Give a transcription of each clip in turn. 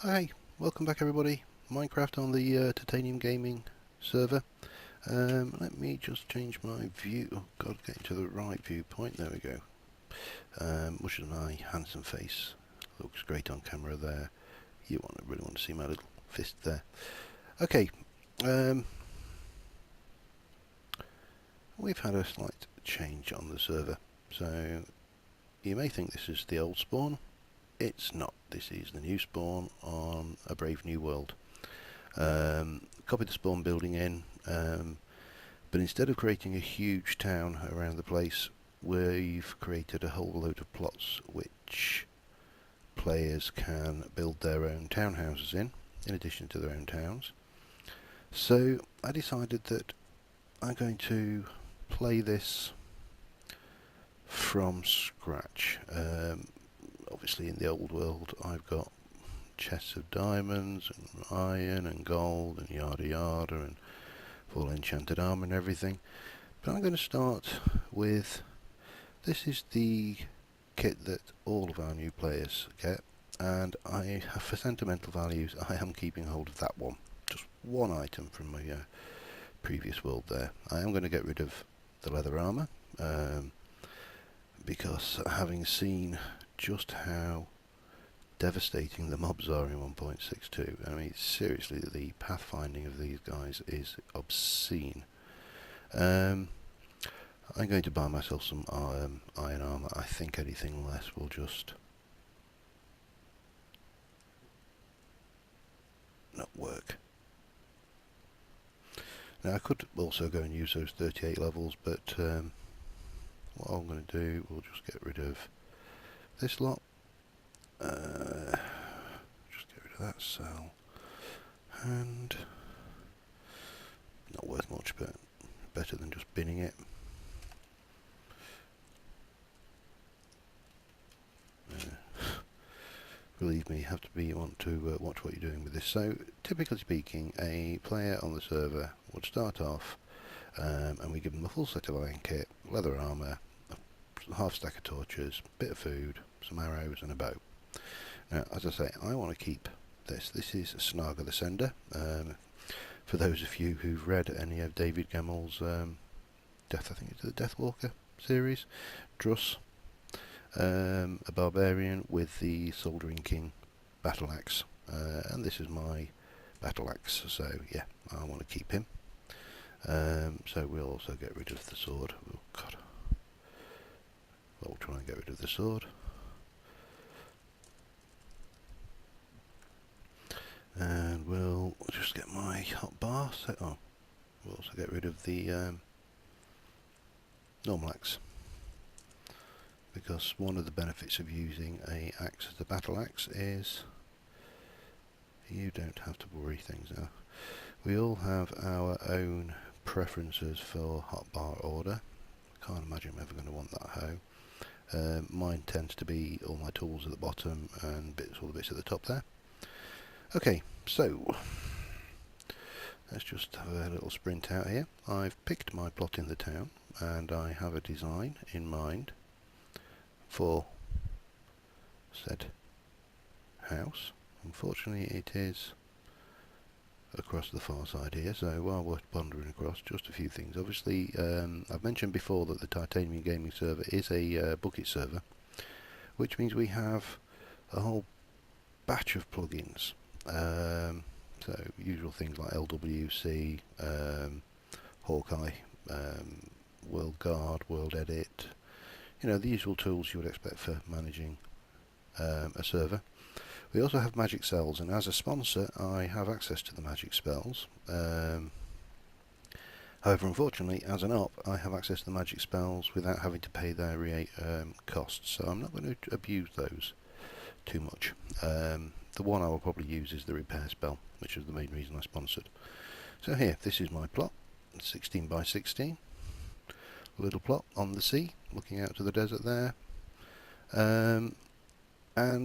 Hi, welcome back everybody. Minecraft on the Titanium Gaming server. Let me just change my view. Oh God, get into the right viewpoint. There we go. Much as my handsome face looks great on camera there, you really want to see my little fist there. Okay, we've had a slight change on the server. So you may think this is the old spawn. It's not. This is the new spawn on A Brave New World. Copied the spawn building in, but instead of creating a huge town around the place, we've created a whole load of plots which players can build their own townhouses in addition to their own towns. So I decided that I'm going to play this from scratch. Obviously in the old world I've got chests of diamonds and iron and gold and yada yada and full enchanted armor and everything. But I'm going to start with, this is the kit that all of our new players get, and I have, for sentimental values, I am keeping hold of that one. Just one item from my previous world there. I am going to get rid of the leather armor, because having seen just how devastating the mobs are in 1.62, I mean seriously, the pathfinding of these guys is obscene. I'm going to buy myself some iron armor. I think anything less will just not work. Now I could also go and use those 38 levels, but what I'm going to do, we'll just get rid of this lot. Just get rid of that cell. And not worth much, but better than just binning it. Believe me, you have to want to watch what you're doing with this. So, typically speaking, a player on the server would start off, and we give them a full set of iron kit, leather armour, a half stack of torches, bit of food, some arrows and a bow. Now, as I say, I want to keep this. This is Snaga the Sender. For those of you who've read any of David Gemmell's I think it's the Deathwalker series, Druss, a barbarian with the Soldering King battle axe, and this is my battle axe, so yeah, I want to keep him. So we'll also get rid of the sword. Oh God, we'll try and get rid of the sword. And we'll just get my hot bar set. Oh, we'll also get rid of the normal axe, because one of the benefits of using a axe as a battle axe is you don't have to worry things out. We all have our own preferences for hotbar order. I can't imagine I'm ever going to want that home. Mine tends to be all my tools at the bottom and all the bits at the top there. Okay, so let's just have a little sprint out here. I've picked my plot in the town and I have a design in mind for said house. Unfortunately it is across the far side here, so while we're wandering across, just a few things. Obviously, I've mentioned before that the Titanium Gaming server is a bucket server, which means we have a whole batch of plugins. So usual things like LWC, Hawkeye, World Guard, World Edit, you know, the usual tools you would expect for managing a server. We also have magic cells, and as a sponsor I have access to the magic spells. However, unfortunately, as an op, I have access to the magic spells without having to pay their costs, so I'm not going to abuse those too much. The one I will probably use is the repair spell, which is the main reason I sponsored. So here, this is my plot, 16 by 16. A little plot on the sea, looking out to the desert there. And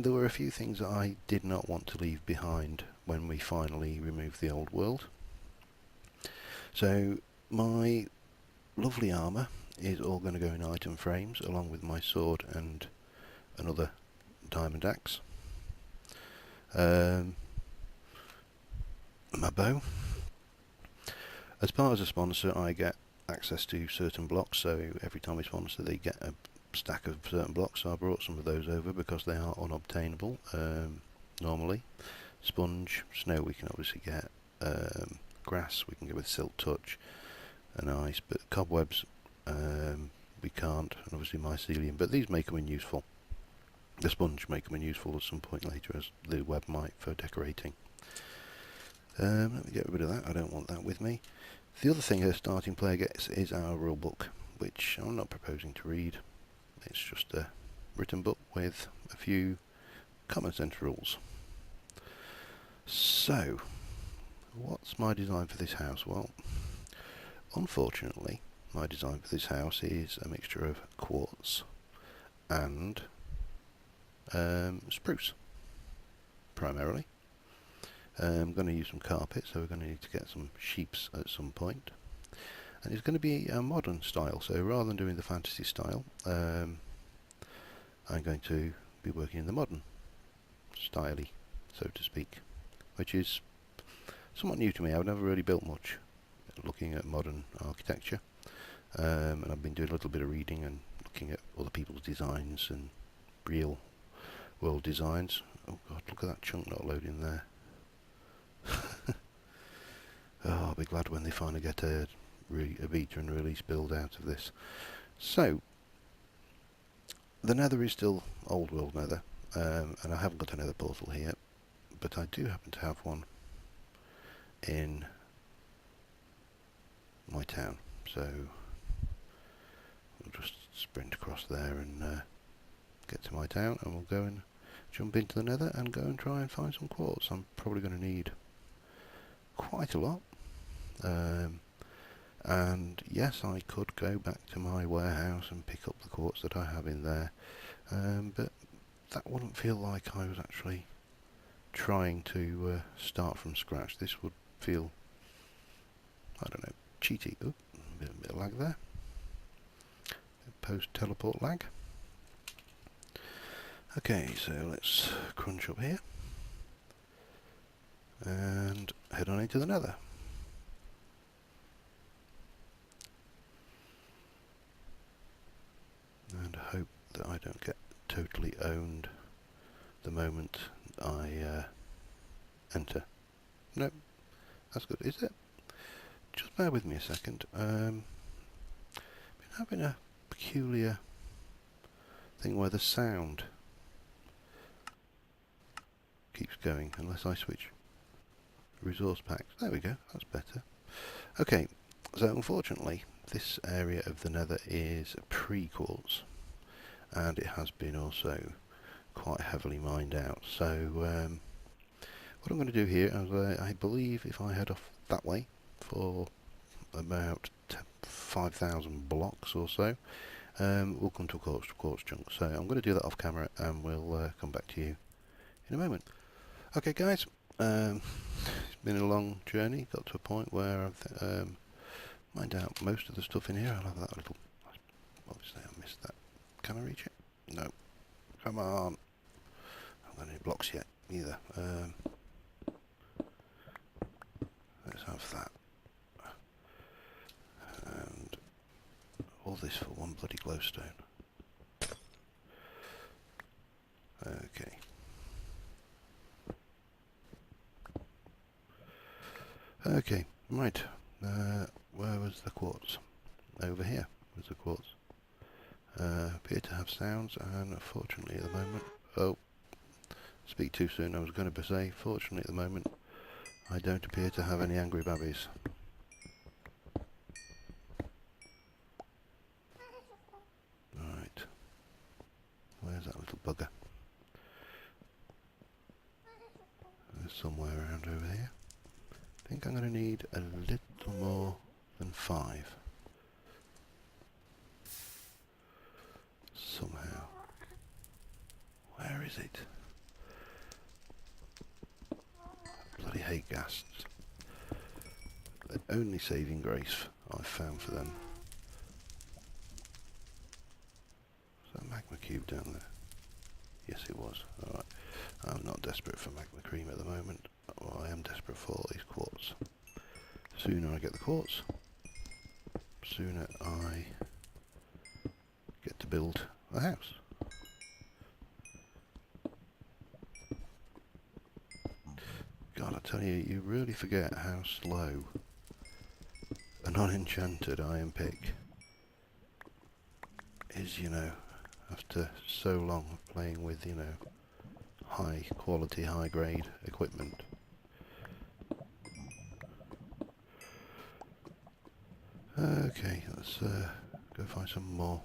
there were a few things that I did not want to leave behind when we finally removed the old world. So my lovely armour is all going to go in item frames, along with my sword and another diamond axe. my bow. As part of a sponsor, I get access to certain blocks, so every time we sponsor they get a stack of certain blocks. So I brought some of those over because they are unobtainable normally. Sponge, snow we can obviously get, grass we can get with Silk Touch and ice, but cobwebs we can't, and obviously mycelium, but these may come in useful. The sponge may come in useful at some point later, as the web might, for decorating. Let me get rid of that, I don't want that with me. The other thing a starting player gets is our rule book, which I'm not proposing to read. It's just a written book with a few common sense rules. So, what's my design for this house? Well, unfortunately, my design for this house is a mixture of quartz and spruce, primarily. I'm going to use some carpet, so we're going to need to get some sheeps at some point. And it's going to be a modern style, so rather than doing the fantasy style, I'm going to be working in the modern style-y, so to speak, which is somewhat new to me. I've never really built much looking at modern architecture, and I've been doing a little bit of reading and looking at other people's designs and real world designs. Oh god, look at that chunk not loading there. Oh, I'll be glad when they finally get a beta and release build out of this. So, the Nether is still old world Nether, and I haven't got a Nether portal here, but I do happen to have one in my town, so we'll just sprint across there and get to my town, and we'll go and jump into the Nether and go and try and find some quartz. I'm probably going to need quite a lot, and yes, I could go back to my warehouse and pick up the quartz that I have in there, but that wouldn't feel like I was actually trying to start from scratch. This would feel, I don't know, cheaty. Oop, a bit of lag there. Post teleport lag. Okay, so let's crunch up here and head on into the Nether. And hope that I don't get totally owned the moment I enter. Nope, that's good, is it? Just bear with me a second. Been having a peculiar thing where the sound keeps going unless I switch resource packs. There we go, that's better. Okay, so unfortunately this area of the Nether is pre-quartz, and it has been also quite heavily mined out. So what I'm going to do here is I believe if I head off that way for about 5,000 blocks or so, we'll come to a quartz chunk. So I'm going to do that off camera, and we'll come back to you in a moment. Okay guys, it's been a long journey. Got to a point where I've mined out most of the stuff in here. I'll have that little, obviously I missed that. Can I reach it? No. Come on. I haven't got any blocks yet either. Let's have that. And all this for one bloody glowstone. Okay. Okay, right. Where was the quartz? Over here was the quartz. Appear to have sounds, and fortunately at the moment... Oh, speak too soon. I was going to say, fortunately at the moment, I don't appear to have any angry babbies. Right. Where's that little bugger? There's somewhere around over here. I think I'm going to need a little more than 5. Somehow. Where is it? Bloody hate ghasts. The only saving grace I've found for them. Is that a magma cube down there? Yes it was. Alright. I'm not desperate for magma cream at the moment. Well, I am desperate for is quartz. Sooner I get the quartz, sooner I get to build a house. God, I tell you, you really forget how slow an unenchanted iron pick is, you know, after so long of playing with, you know, high quality, high grade equipment. Okay, let's go find some more.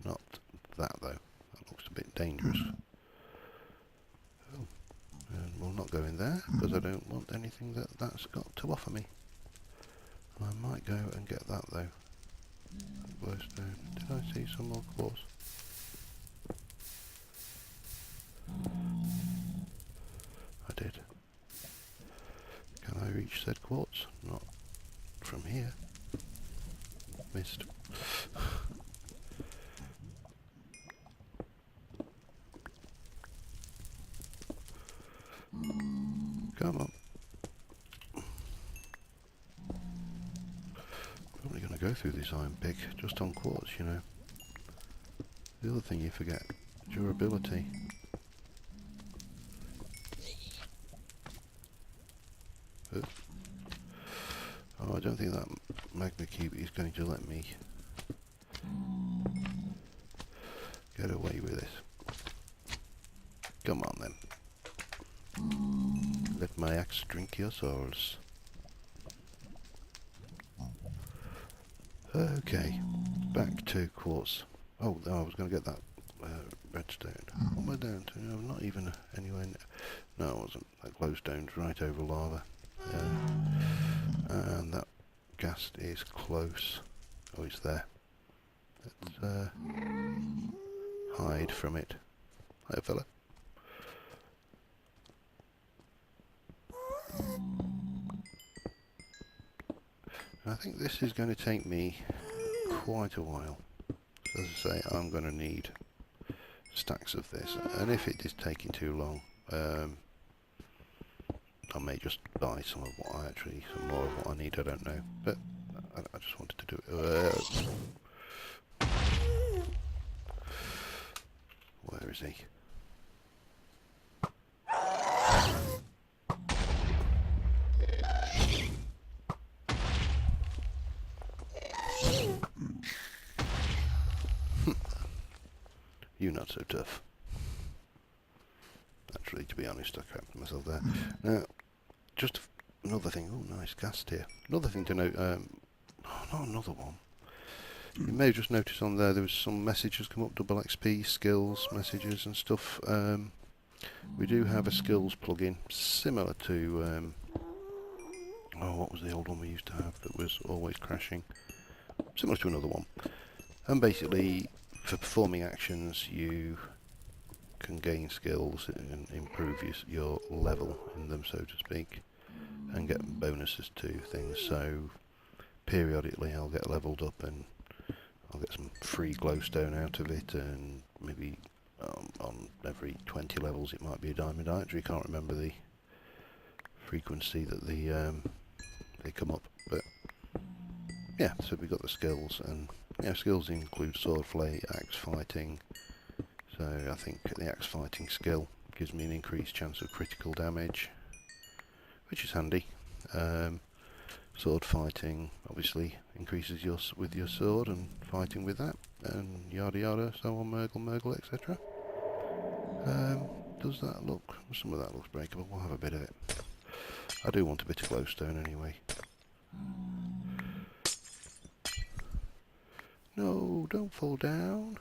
Not that though, that looks a bit dangerous. Oh, and we'll not go in there because I don't want anything that's got to offer me. I might go and get that though. Glowstone. Did I see some more quartz? I did. Can I reach said quartz? Not from here. Missed. Come on. Probably going to go through this iron pick just on quartz, you know. The other thing you forget, durability. Oh, I don't think that magma cube is going to let me get away with this. Come on then. Let my axe drink your souls. Okay, back to quartz. Oh, I was going to get that redstone. What am I down to? I'm not even anywhere near. No, I wasn't. That glowstone's right over lava. And that ghast is close. Oh, it's there. Let's hide from it. Hi, fella. I think this is going to take me quite a while. So as I say, I'm going to need stacks of this, and if it is taking too long, I may just buy some of what I actually, some more of what I need, I don't know, but I just wanted to do it. Where is he? You're not so tough. Actually, to be honest, I crapped myself there. Now, just another thing. Oh, nice ghast here. Another thing to note. Oh, not another one. You may have just noticed on there was some messages come up, double XP, skills, messages and stuff. We do have a skills plugin similar to, oh, what was the old one we used to have that was always crashing? Similar to another one. And basically, for performing actions, you can gain skills and improve your level in them, so to speak, and get bonuses to things. So periodically I'll get leveled up and I'll get some free glowstone out of it, and maybe on every 20 levels it might be a diamond. I actually can't remember the frequency that they come up, but yeah, so we've got the skills, and yeah, skills include sword play, axe fighting. So I think the axe fighting skill gives me an increased chance of critical damage, which is handy. Sword fighting obviously increases with your sword and fighting with that, and yada yada, so on, Mergle, etc. Does that look? Some of that looks breakable. We'll have a bit of it. I do want a bit of glowstone anyway. No, don't fall down.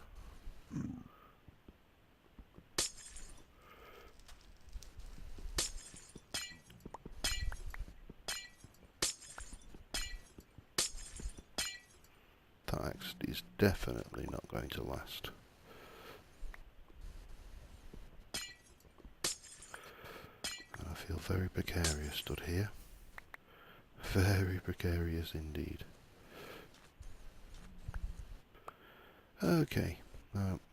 That axe is definitely not going to last. I feel very precarious stood here. Very precarious indeed. Okay,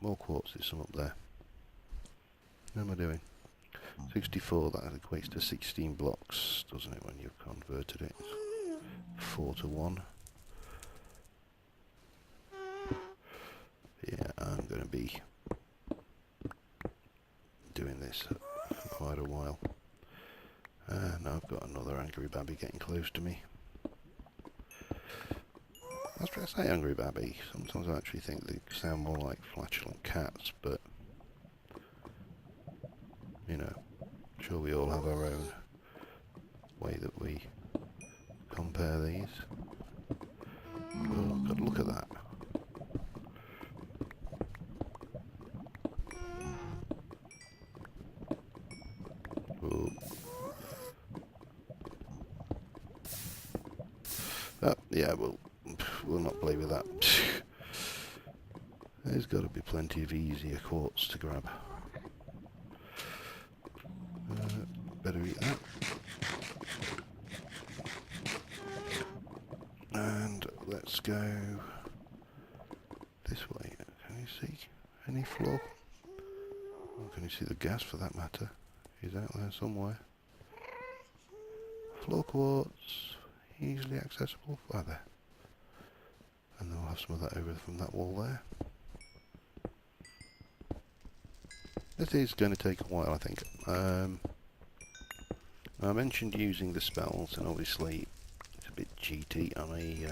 more quartz, there's some up there. What am I doing? 64, that equates to 16 blocks, doesn't it, when you've converted it? 4 to 1. Yeah, I'm going to be doing this for quite a while. And I've got another angry babby getting close to me. I say angry babby. Sometimes I actually think they sound more like flatulent cats, but you know, sure we all have our own way that we compare these. Oh, God, look at that. Oh. Oh, yeah, we'll not play with that. There's got to be plenty of easier quartz to grab. Better eat that. And let's go this way. Can you see any floor? Oh, can you see the gas for that matter? He's out there somewhere. Floor quartz, easily accessible. Ah, there. And then we'll have some of that over from that wall there. This is going to take a while, I think. I mentioned using the spells, and obviously it's a bit cheaty. I may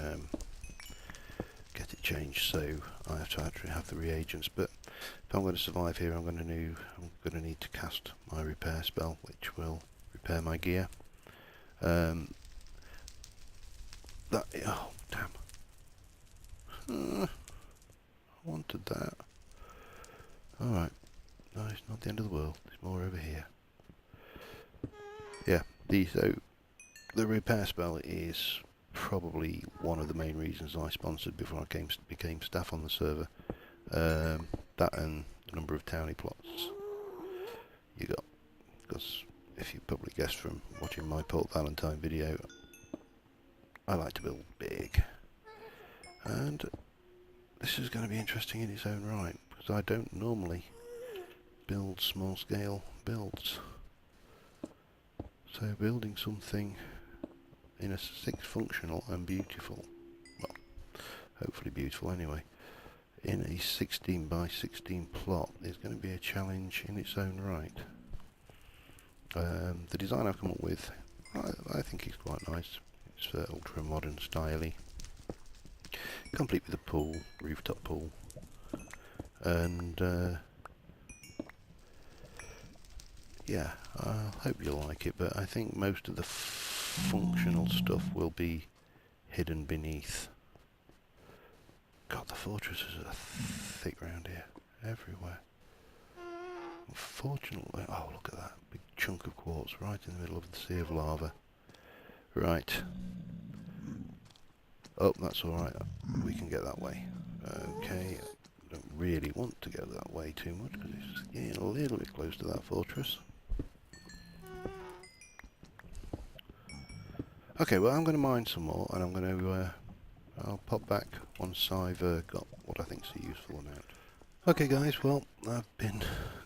get it changed, so I have to actually have the reagents. But if I'm going to survive here, I'm going to need to cast my repair spell, which will repair my gear. Oh damn! I wanted that. All right. No, it's not the end of the world. There's more over here. Yeah, so the repair spell is probably one of the main reasons I sponsored before I became staff on the server. That and the number of townie plots you got. Because if you probably guessed from watching my Port Valentine video, I like to build big. And this is going to be interesting in its own right, because I don't normally build small scale builds. So building something in a 6 functional and beautiful, well, hopefully beautiful anyway, in a 16 by 16 plot is going to be a challenge in its own right. The design I've come up with, I think is quite nice. It's ultra modern styly, complete with a pool, rooftop pool, and yeah, I hope you'll like it, but I think most of the functional stuff will be hidden beneath. God, the fortresses are thick round here, everywhere. Unfortunately, oh look at that, big chunk of quartz right in the middle of the sea of lava. Right. Oh, that's alright, we can get that way. Okay, I don't really want to go that way too much, because it's getting a little bit close to that fortress. Okay, well I'm going to mine some more, and I'm going to, I'll pop back once I've got what I think is a useful amount. Okay guys, well I've been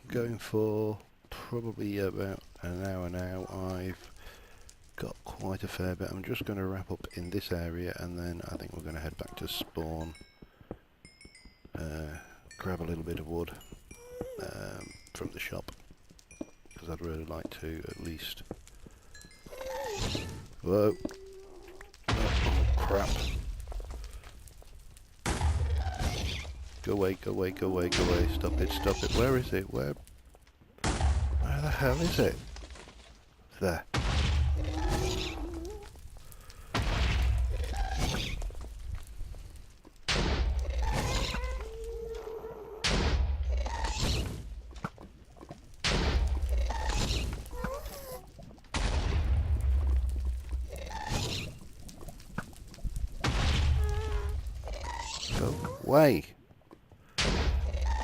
going for probably about an hour now. I've got quite a fair bit. I'm just going to wrap up in this area, and then I think we're going to head back to spawn, grab a little bit of wood from the shop, because I'd really like to at least... Whoa! Oh crap! Go away, go away, go away, go away, stop it, stop it, where is it, where the hell is it? There. Go away!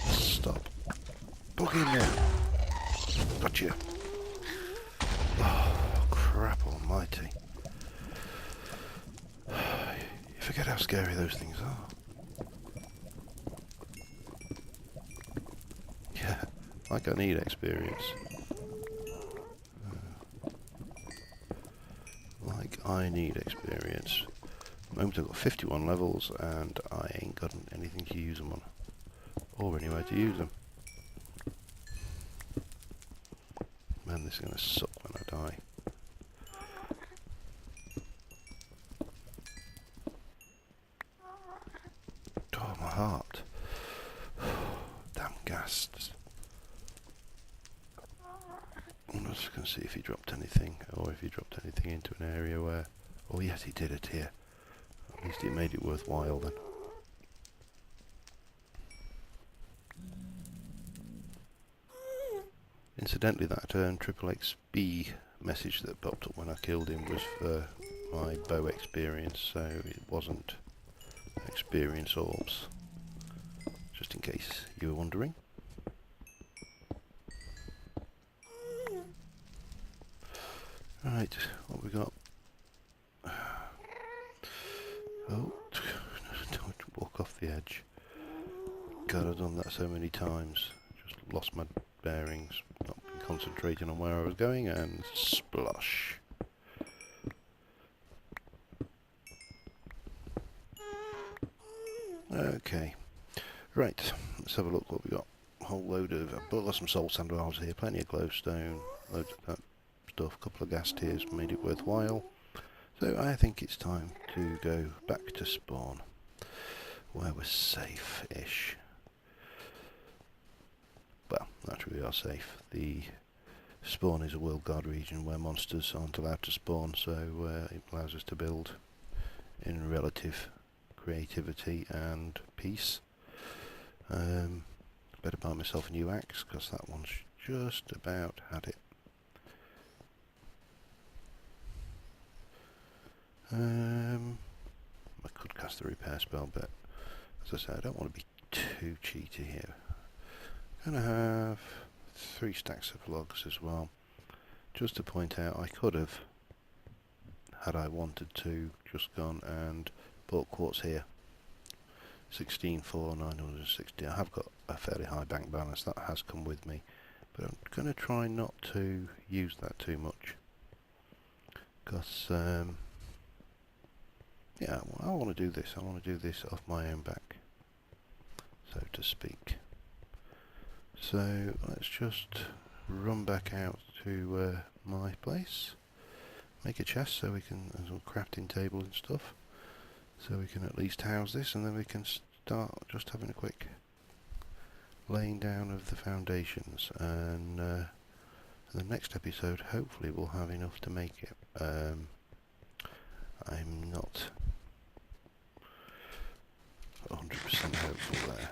Stop. Book in there! Gotcha! Oh, crap almighty. You forget how scary those things are. Yeah, like I need experience. I need experience. At the moment I've got 51 levels and I ain't got anything to use them on. Or anywhere to use them. Man, this is going to suck when I die. Oh, my heart. Damn gas. I'm just going to see if he dropped anything, or if he dropped anything into an area where... Oh yes, he did it here. At least it made it worthwhile then. Incidentally, that triple XP message that popped up when I killed him was for my bow experience, so it wasn't experience orbs. Just in case you were wondering. Right, what we got? Oh, don't walk off the edge. God, I've done that so many times. Just lost my bearings, not been concentrating on where I was going, and splosh. Okay, right, let's have a look what we got. A whole load of, I've got some soul sandwiches here, plenty of glowstone, loads of that stuff, a couple of gas tiers made it worthwhile. So I think it's time to go back to spawn, where we're safe-ish. Well, naturally we are safe. The spawn is a world guard region where monsters aren't allowed to spawn, so it allows us to build in relative creativity and peace. Better buy myself a new axe, because that one's just about had it. I could cast the repair spell, but as I said, I don't want to be too cheaty here. I'm going to have 3 stacks of logs as well. Just to point out, I could have, had I wanted to, just gone and bought quartz here. 16,4,960. I have got a fairly high bank balance, that has come with me. But I'm going to try not to use that too much. Because, yeah, well, I want to do this. I want to do this off my own back, so to speak. So let's just run back out to my place, make a chest so we can, as a crafting table and stuff, so we can at least house this, and then we can start just having a quick laying down of the foundations. And the next episode, hopefully, we'll have enough to make it. I'm not 100% hopeful there.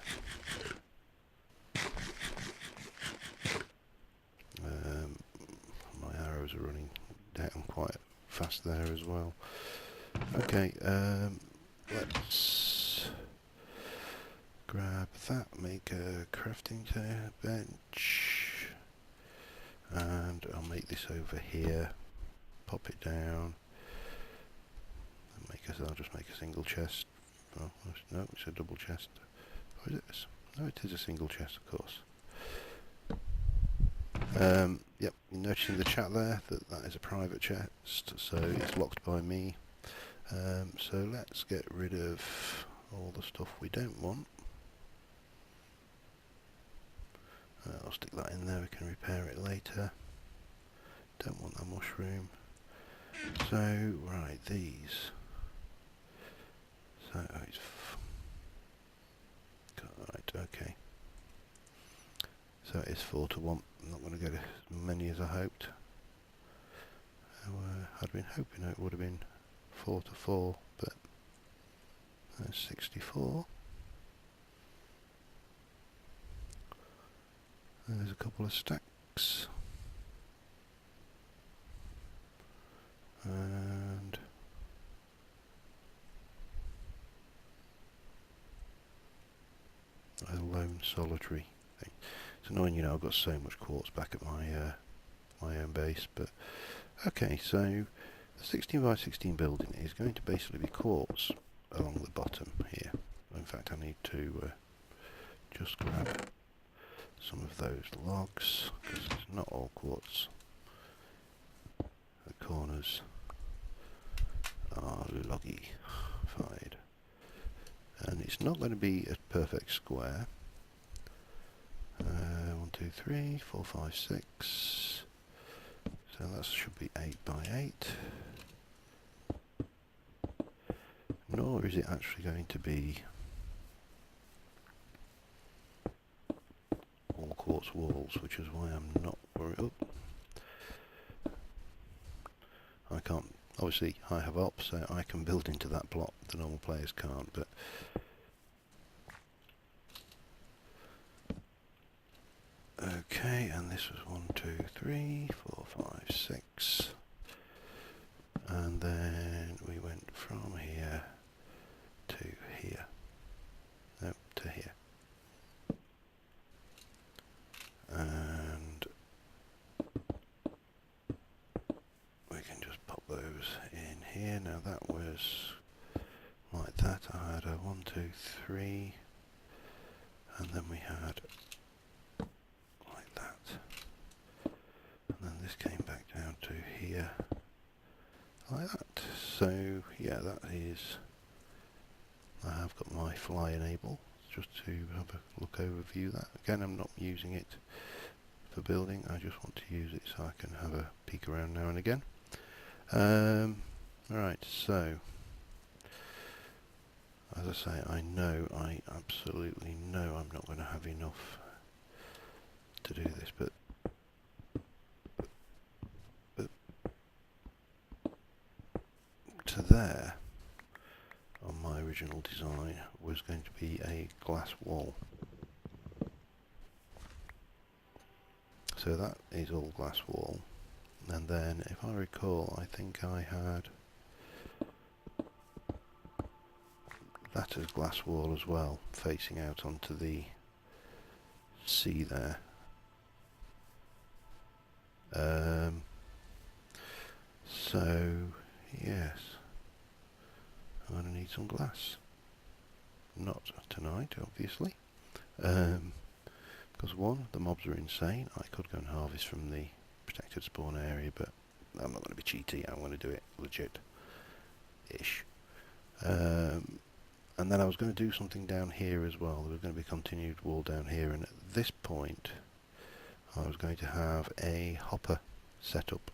My arrows are running down quite fast there as well. Okay, let's grab that, make a crafting bench, and I'll make this over here, pop it down, and I'll just make a single chest. Oh, no, it's a double chest. Or is it? No, it is a single chest, of course. Yep, you notice in the chat there that that is a private chest, so it's locked by me. So let's get rid of all the stuff we don't want. I'll stick that in there, we can repair it later. Don't want that mushroom. So, right, these. So, it's... Right, okay. So it's 4 to 1. I'm not going to get as many as I hoped. I'd been hoping it would have been 4 to 4, but that's 64. There's a couple of stacks. And a lone solitary thing. It's annoying, you know, I've got so much quartz back at my my own base, but okay, so the 16 by 16 building is going to basically be quartz along the bottom here. In fact, I need to just grab some of those logs, because it's not all quartz. The corners are loggified. And it's not going to be a perfect square. 1, 2, 3, 4, 5, 6. So that should be 8 by 8. Nor is it actually going to be all quartz walls, which is why I'm not worried. Oh, I can't. Obviously, I have ops, so I can build into that block. The normal players can't, but okay. And this was 1, 2, 3, 4, 5, 6, and then we went from here to here. No, to here. And we can just pop those in here. Now that was like that. I had a 1, 2, 3, and then we had like that, and then this came back down to here like that. So yeah, that is. I have got my fly enable just to have a look overview that. Again, I'm not using it for building, I just want to use it so I can have a peek around now and again. Right, so as I say, I absolutely know I'm not going to have enough to do this, but to there on my original design was going to be a glass wall. So that is all glass wall, and then if I recall, I think I had that as glass wall as well, facing out onto the sea there. So yes, I'm going to need some glass. Not tonight, obviously. Because one, the mobs are insane. I could go and harvest from the protected spawn area, but I'm not going to be cheaty. I'm going to do it legit-ish. And then I was going to do something down here as well. There was going to be a continued wall down here, and at this point I was going to have a hopper set up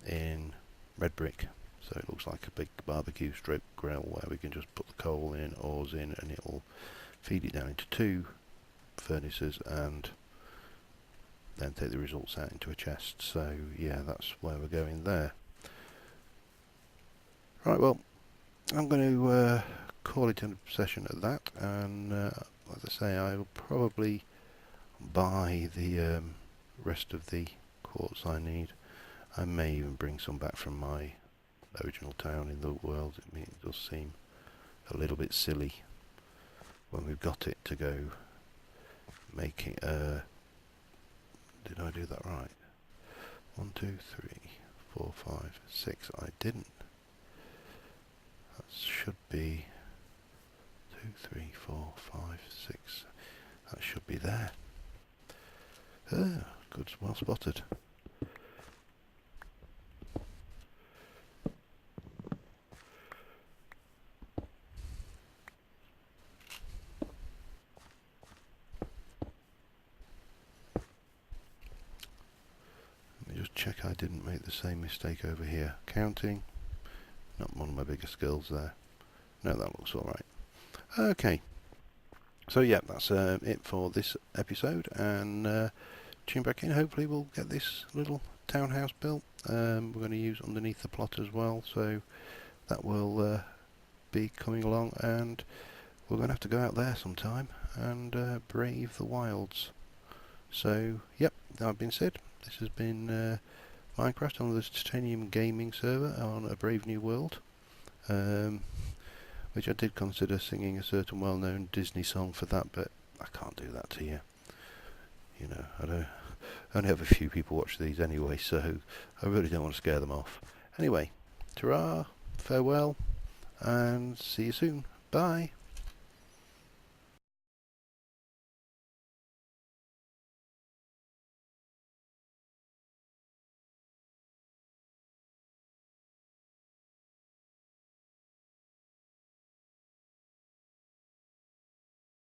in red brick. So it looks like a big barbecue stroke grill where we can just put the coal in, ores in, and it'll feed it down into 2 furnaces and then take the results out into a chest. So yeah, that's where we're going there. Right, well, I'm going to call it a session at that, and as I say, I will probably buy the rest of the quartz I need. I may even bring some back from my original town in the world. I mean, it does seem a little bit silly when we've got it to go making. Did I do that right? 1, 2, 3, 4, 5, 6. I didn't. That should be 2, 3, 4, 5, 6. That should be there. Good, well spotted. Check I didn't make the same mistake over here. Counting, not one of my bigger skills there. No, that looks alright. Okay, so yeah, that's it for this episode, and tune back in. Hopefully we'll get this little townhouse built. We're going to use underneath the plot as well, so that will be coming along, and we're going to have to go out there sometime and brave the wilds. So yep, that being said, this has been Minecraft on the Titanium Gaming server on A Brave New World, which I did consider singing a certain well-known Disney song for that, but I can't do that to you. You know, I only have a few people watch these anyway, so I really don't want to scare them off. Anyway, ta-ra, farewell, and see you soon. Bye.